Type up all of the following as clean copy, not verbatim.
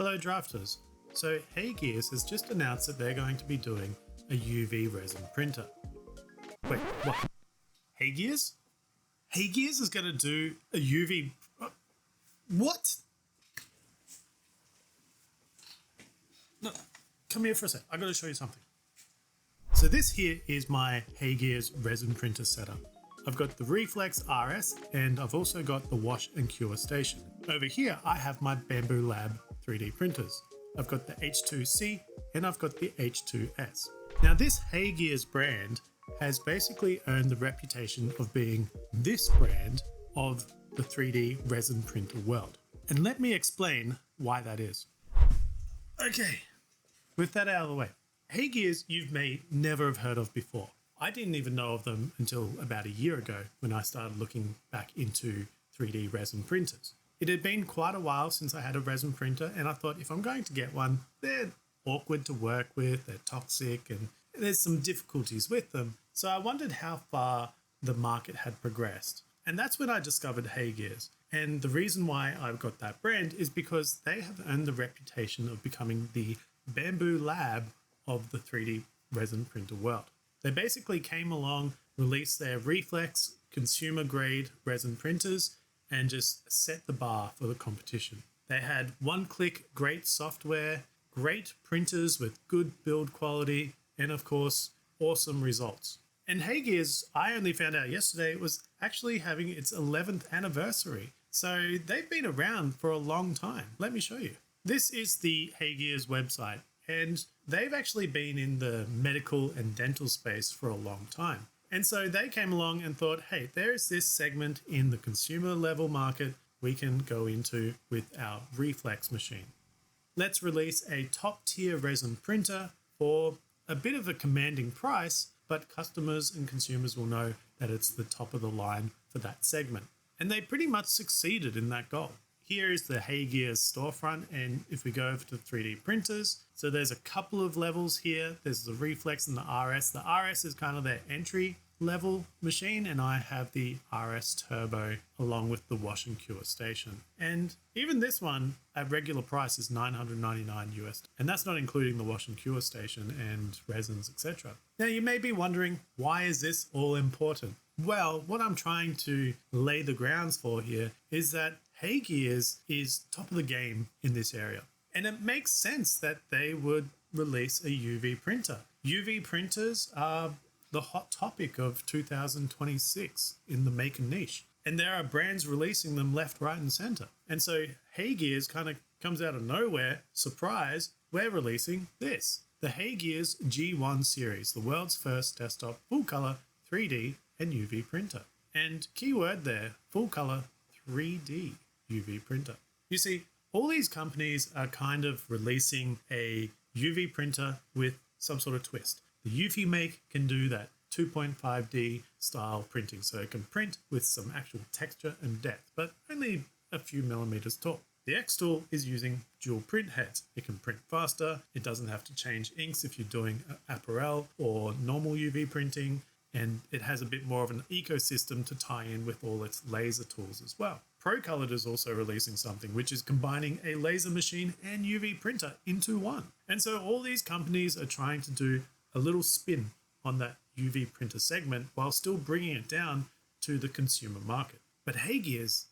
Hello drafters. So HeyGears has just announced that they're going to be doing a UV resin printer. Wait, what? HeyGears? HeyGears is going to do a UV... What? No, come here for a sec. I got to show you something. So this here is my HeyGears resin printer setup. I've got the Reflex RS and I've also got the wash and cure station. Over here I have my Bambu Lab 3D printers. I've got the H2C and I've got the H2S. Now this HeyGears brand has basically earned the reputation of being this brand of the 3D resin printer world. And let me explain why that is. Okay, with that out of the way, HeyGears you may never have heard of before. I didn't even know of them until about a year ago when I started looking back into 3D resin printers. It had been quite a while since I had a resin printer and I thought if I'm going to get one, they're awkward to work with, they're toxic and there's some difficulties with them. So I wondered how far the market had progressed. And that's when I discovered HeyGears. And the reason why I've got that brand is because they have earned the reputation of becoming the Bambu Lab of the 3D resin printer world. They basically came along, released their Reflex consumer grade resin printers and just set the bar for the competition. They had one-click great software, great printers with good build quality, and of course, awesome results. And HeyGears, I only found out yesterday, was actually having its 11th anniversary. So they've been around for a long time. Let me show you. This is the HeyGears website. And they've actually been in the medical and dental space for a long time. And so they came along and thought, hey, there's this segment in the consumer level market we can go into with our Reflex machine. Let's release a top tier resin printer for a bit of a commanding price, but customers and consumers will know that it's the top of the line for that segment. And they pretty much succeeded in that goal. Here is the HeyGears storefront, and if we go over to 3D printers, so there's a couple of levels here. There's the Reflex and the RS. The RS is kind of their entry level machine, and I have the RS Turbo along with the wash and cure station. And even this one at regular price is $999 US, and that's not including the wash and cure station and resins, etc. Now you may be wondering, why is this all important? Well, what I'm trying to lay the grounds for here is that HeyGears is top of the game in this area. And it makes sense that they would release a UV printer. UV printers are the hot topic of 2026 in the maker niche. And there are brands releasing them left, right, and center. And so HeyGears kind of comes out of nowhere, surprise, we're releasing this. The HeyGears G1 series, the world's first desktop full color 3D and UV printer. And keyword there, full color 3D UV printer. You see, all these companies are kind of releasing a UV printer with some sort of twist. The EufyMake can do that 2.5D style printing, so it can print with some actual texture and depth, but only a few millimeters tall. The X-Tool is using dual print heads. It can print faster, it doesn't have to change inks if you're doing apparel or normal UV printing, and it has a bit more of an ecosystem to tie in with all its laser tools as well. ProColored is also releasing something which is combining a laser machine and UV printer into one. And so all these companies are trying to do a little spin on that UV printer segment while still bringing it down to the consumer market. But HeyGears,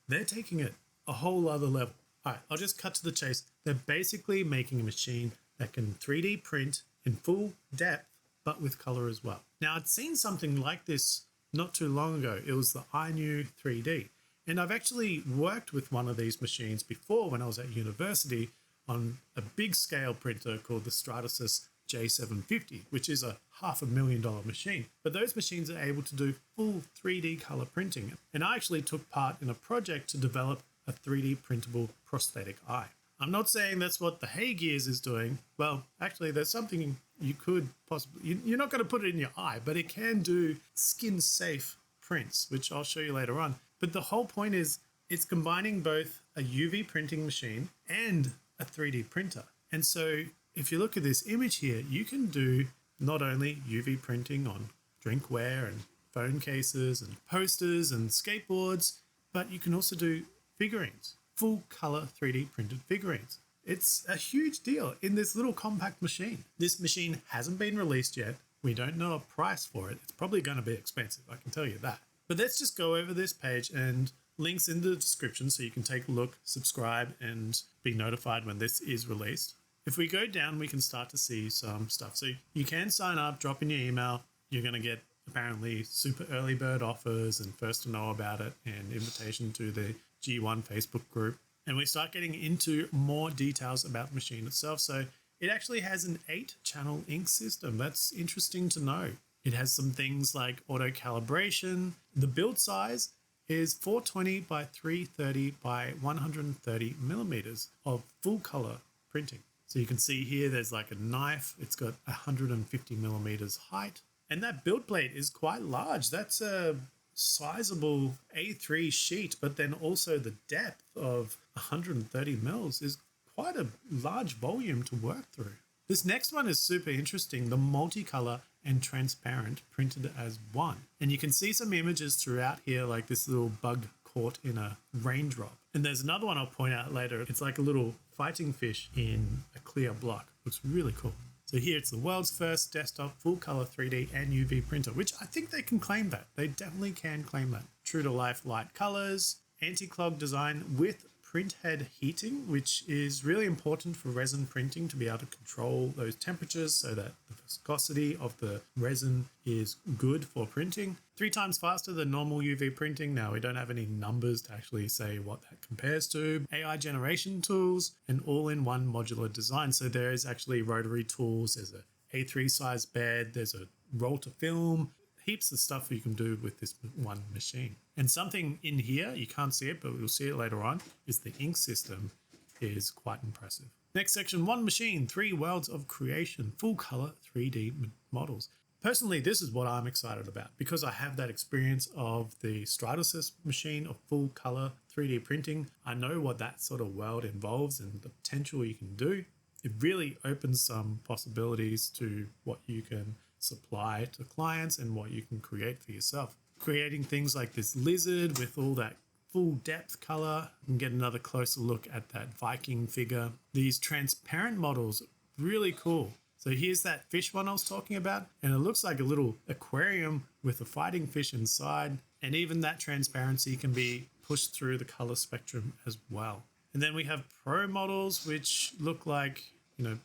they're taking it a whole other level. All right, I'll just cut to the chase. They're basically making a machine that can 3D print in full depth, but with color as well. Now, I'd seen something like this not too long ago. It was the iNew 3D. And I've actually worked with one of these machines before when I was at university on a big scale printer called the Stratasys J750, which is a $500,000 machine. But those machines are able to do full 3D color printing. And I actually took part in a project to develop a 3D printable prosthetic eye. I'm not saying that's what the HeyGears is doing. Well, actually, there's something you could possibly... You're not going to put it in your eye, but it can do skin-safe prints, which I'll show you later on. But the whole point is it's combining both a UV printing machine and a 3D printer. And so if you look at this image here, you can do not only UV printing on drinkware and phone cases and posters and skateboards, but you can also do figurines, full color 3D printed figurines. It's a huge deal in this little compact machine. This machine hasn't been released yet. We don't know a price for it. It's probably going to be expensive, I can tell you that. But let's just go over this page, and links in the description so you can take a look, subscribe, and be notified when this is released. If we go down, we can start to see some stuff. So you can sign up, drop in your email. You're going to get apparently super early bird offers and first to know about it and invitation to the G1 Facebook group. And we start getting into more details about the machine itself. So it actually has an 8-channel ink system. That's interesting to know. It has some things like auto calibration. The build size is 420 by 330 by 130 millimeters of full color printing. So you can see here there's like a knife. It's got 150 millimeters height. And that build plate is quite large. That's a sizable A3 sheet, but then also the depth of 130 mils is quite a large volume to work through. This next one is super interesting, the multicolor and transparent printed as one. And you can see some images throughout here, like this little bug caught in a raindrop. And there's another one I'll point out later. It's like a little fighting fish in a clear block. Looks really cool. So here it's the world's first desktop full color 3D and UV printer, which I think they can claim that. They definitely can claim that. True to life light colors, anti-clog design with printhead heating, which is really important for resin printing to be able to control those temperatures so that the viscosity of the resin is good for printing. 3 times faster than normal UV printing. Now we don't have any numbers to actually say what that compares to. AI generation tools and all-in-one modular design. So there is actually rotary tools. There's a A3 size bed. There's a roll to film. Heaps of stuff you can do with this one machine. And something in here, you can't see it, but we'll see it later on, is the ink system is quite impressive. Next section, one machine, 3 worlds of creation, full color 3D models. Personally, this is what I'm excited about because I have that experience of the Stratasys machine of full color 3D printing. I know what that sort of world involves and the potential you can do. It really opens some possibilities to what you can supply to clients and what you can create for yourself. Creating things like this lizard with all that full depth color. You can get another closer look at that Viking figure. These transparent models, really cool. So here's that fish one I was talking about, and it looks like a little aquarium with a fighting fish inside. And even that transparency can be pushed through the color spectrum as well. And then we have pro models, which look like,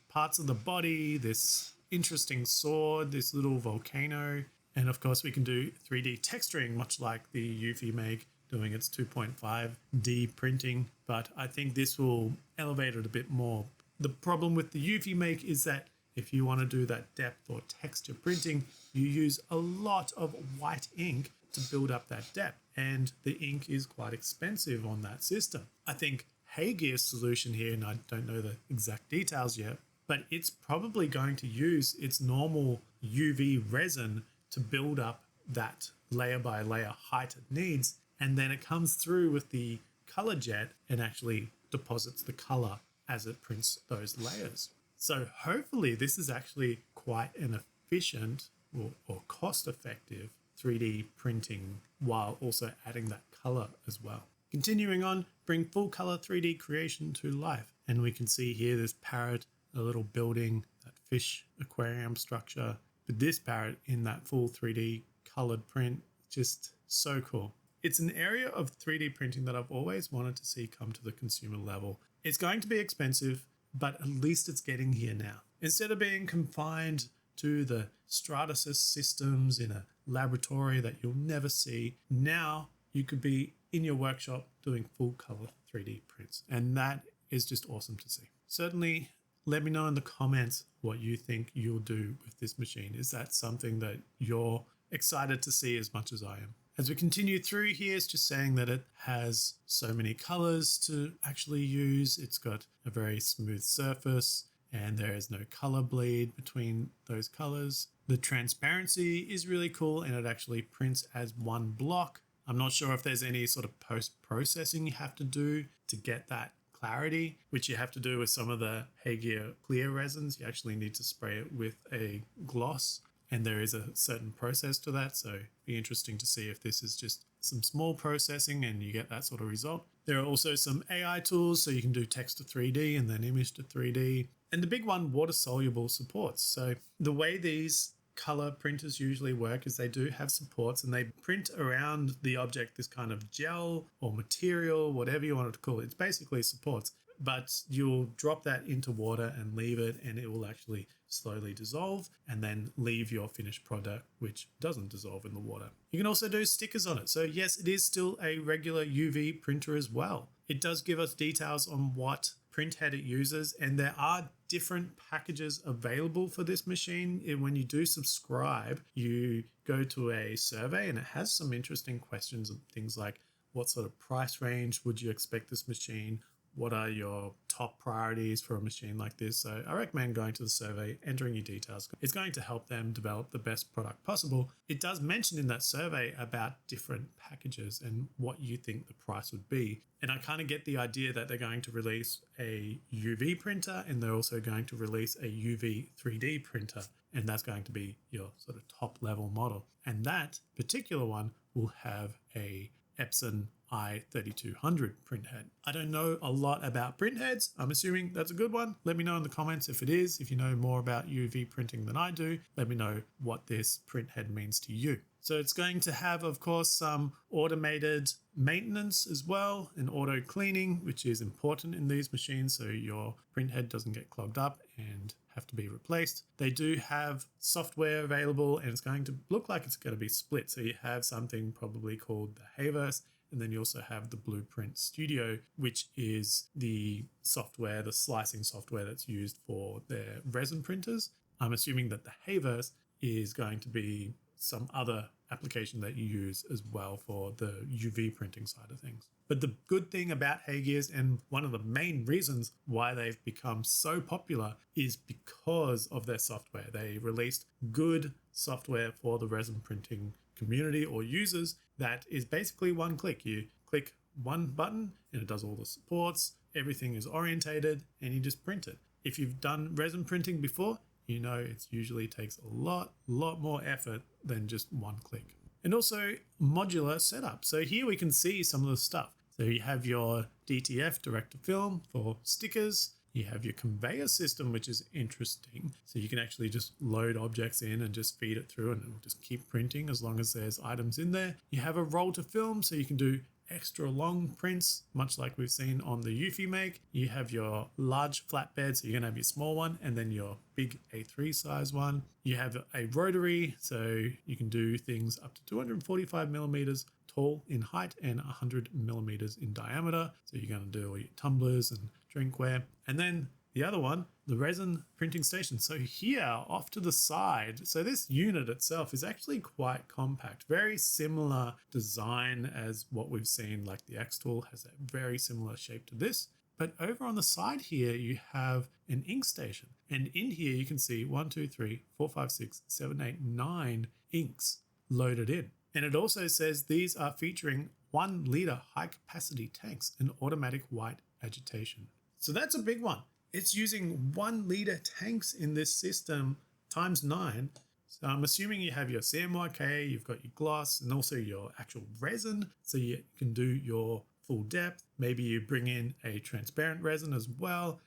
parts of the body, this interesting sword, this little volcano, and of course we can do 3D texturing, much like the EufyMake doing its 2.5D printing, but I think this will elevate it a bit more. The problem with the EufyMake is that if you want to do that depth or texture printing, you use a lot of white ink to build up that depth, and the ink is quite expensive on that system. I think HeyGears' solution here, and I don't know the exact details yet, but it's probably going to use its normal UV resin to build up that layer by layer height it needs. And then it comes through with the color jet and actually deposits the color as it prints those layers. So hopefully this is actually quite an efficient or cost-effective 3D printing while also adding that color as well. Continuing on, bring full color 3D creation to life. And we can see here this parrot, a little building, that fish aquarium structure, but this parrot in that full 3D colored print, just so cool. It's an area of 3D printing that I've always wanted to see come to the consumer level. It's going to be expensive, but at least it's getting here now. Instead of being confined to the Stratasys systems in a laboratory that you'll never see, now you could be in your workshop doing full color 3D prints. And that is just awesome to see. Certainly, let me know in the comments what you think you'll do with this machine. Is that something that you're excited to see as much as I am? As we continue through here, it's just saying that it has so many colors to actually use. It's got a very smooth surface and there is no color bleed between those colors. The transparency is really cool and it actually prints as one block. I'm not sure if there's any sort of post-processing you have to do to get that clarity, which you have to do with some of the HeyGears clear resins. You actually need to spray it with a gloss, and there is a certain process to that. So it'd be interesting to see if this is just some small processing and you get that sort of result. There are also some AI tools, so you can do text to 3D and then image to 3D. And the big one, water-soluble supports. So the way these color printers usually work is they do have supports and they print around the object this kind of gel or material, whatever you want to call it. It's basically supports, but you'll drop that into water and leave it, and it will actually slowly dissolve and then leave your finished product, which doesn't dissolve in the water. You can also do stickers on it. So yes, it is still a regular UV printer as well. It does give us details on what printhead it uses, and there are different packages available for this machine. When you do subscribe, you go to a survey and it has some interesting questions and things like, what sort of price range would you expect this machine? What are your top priorities for a machine like this? So I recommend going to the survey, entering your details. It's going to help them develop the best product possible. It does mention in that survey about different packages and what you think the price would be. And I kind of get the idea that they're going to release a UV printer and they're also going to release a UV 3D printer. And that's going to be your sort of top level model. And that particular one will have a Epson i3200 printhead. I don't know a lot about printheads. I'm assuming that's a good one. Let me know in the comments if it is. If you know more about UV printing than I do, let me know what this printhead means to you. So it's going to have, of course, some automated maintenance as well and auto cleaning, which is important in these machines so your printhead doesn't get clogged up and have to be replaced. They do have software available and it's going to look like it's going to be split. So you have something probably called the HeyVerse, and then you also have the Blueprint Studio, which is the software, the slicing software that's used for their resin printers. I'm assuming that the HeyVerse is going to be some other application that you use as well for the UV printing side of things. But the good thing about HeyGears, and one of the main reasons why they've become so popular, is because of their software. They released good software for the resin printing community or users that is basically one click. You click one button and it does all the supports, everything is orientated, and you just print it. If you've done resin printing before, you know it usually takes a lot more effort than just one click. And also modular setup. So here we can see some of the stuff. So you have your DTF, direct to film, for stickers. You have your conveyor system, which is interesting. So you can actually just load objects in and just feed it through and it'll just keep printing as long as there's items in there. You have a roll to film, so you can do extra long prints, much like we've seen on the EufyMake. You have your large flatbed, so you're gonna have your small one and then your big A3 size one. You have a rotary, so you can do things up to 245 millimeters tall in height and 100 millimeters in diameter. So you're gonna do all your tumblers and drinkware. And then the other one, the resin printing station. So here off to the side, so this unit itself is actually quite compact, very similar design as what we've seen, like the X tool has a very similar shape to this. But over on the side here, you have an ink station. And in here you can see 1, 2, 3, 4, 5, 6, 7, 8, 9 inks loaded in. And it also says these are featuring 1 liter high capacity tanks and automatic white agitation. So that's a big one. It's using 1 liter tanks in this system times 9. So I'm assuming you have your CMYK, you've got your gloss and also your actual resin. So you can do your full depth. Maybe you bring in a transparent resin as well.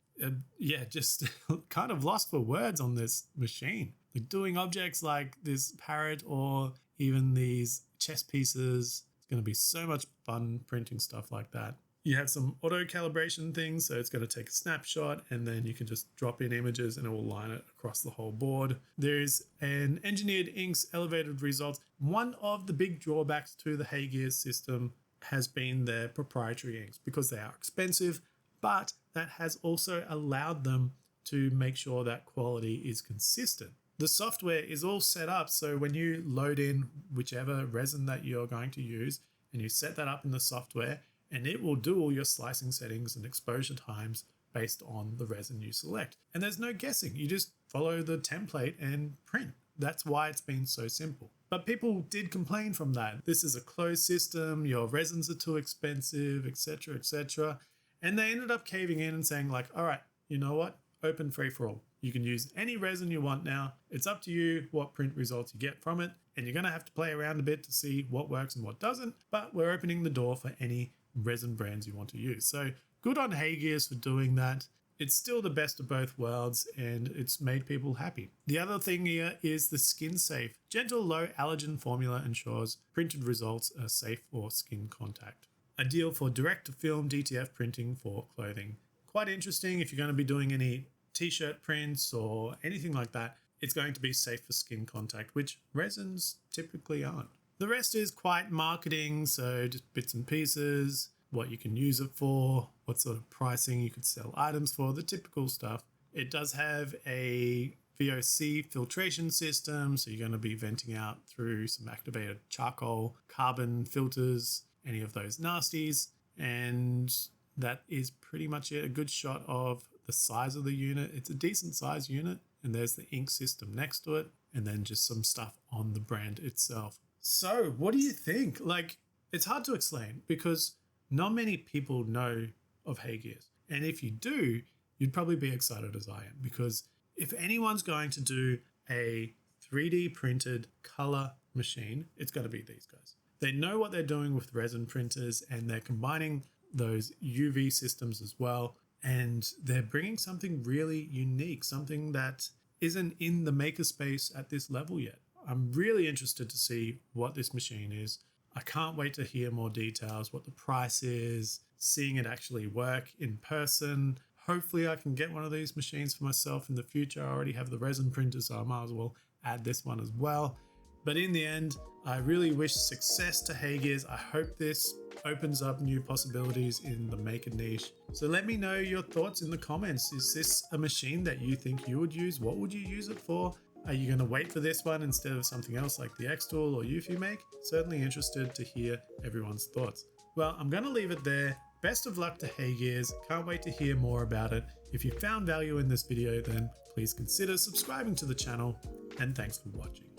Yeah, just kind of lost for words on this machine. Like doing objects like this parrot or even these chess pieces. It's going to be so much fun printing stuff like that. You have some auto calibration things, so it's going to take a snapshot and then you can just drop in images and it will line it across the whole board. There's an engineered inks elevated results. One of the big drawbacks to the HeyGears system has been their proprietary inks because they are expensive, but that has also allowed them to make sure that quality is consistent. The software is all set up so when you load in whichever resin that you're going to use and you set that up in the software, and it will do all your slicing settings and exposure times based on the resin you select. And there's no guessing. You just follow the template and print. That's why it's been so simple. But people did complain from that. This is a closed system, your resins are too expensive, etc., etc. And they ended up caving in and saying like, all right, you know what? Open free for all. You can use any resin you want now. It's up to you what print results you get from it. And you're gonna have to play around a bit to see what works and what doesn't, but we're opening the door for any resin brands you want to use. So good on HeyGears for doing that. It's still the best of both worlds and it's made people happy. The other thing here is the skin safe. Gentle low allergen formula ensures printed results are safe for skin contact. Ideal for direct to film DTF printing for clothing. Quite interesting if you're going to be doing any t-shirt prints or anything like that. It's going to be safe for skin contact, which resins typically aren't. The rest is quite marketing, so just bits and pieces, what you can use it for, what sort of pricing you could sell items for, the typical stuff. It does have a VOC filtration system, so you're going to be venting out through some activated charcoal, carbon filters, any of those nasties, and that is pretty much it. A good shot of the size of the unit. It's a decent size unit, and there's the ink system next to it, and then just some stuff on the brand itself. So what do you think? Like, it's hard to explain because not many people know of HeyGears. And if you do, you'd probably be excited as I am, because if anyone's going to do a 3D printed color machine, it's got to be these guys. They know what they're doing with resin printers, and they're combining those UV systems as well. And they're bringing something really unique, something that isn't in the makerspace at this level yet. I'm really interested to see what this machine is. I can't wait to hear more details, what the price is, seeing it actually work in person. Hopefully I can get one of these machines for myself in the future. I already have the resin printer, so I might as well add this one as well. But in the end, I really wish success to HeyGears. I hope this opens up new possibilities in the maker niche. So let me know your thoughts in the comments. Is this a machine that you think you would use? What would you use it for? Are you going to wait for this one instead of something else like the X-Tool or EufyMake? Certainly interested to hear everyone's thoughts. Well, I'm going to leave it there. Best of luck to HeyGears. Can't wait to hear more about it. If you found value in this video, then please consider subscribing to the channel, and thanks for watching.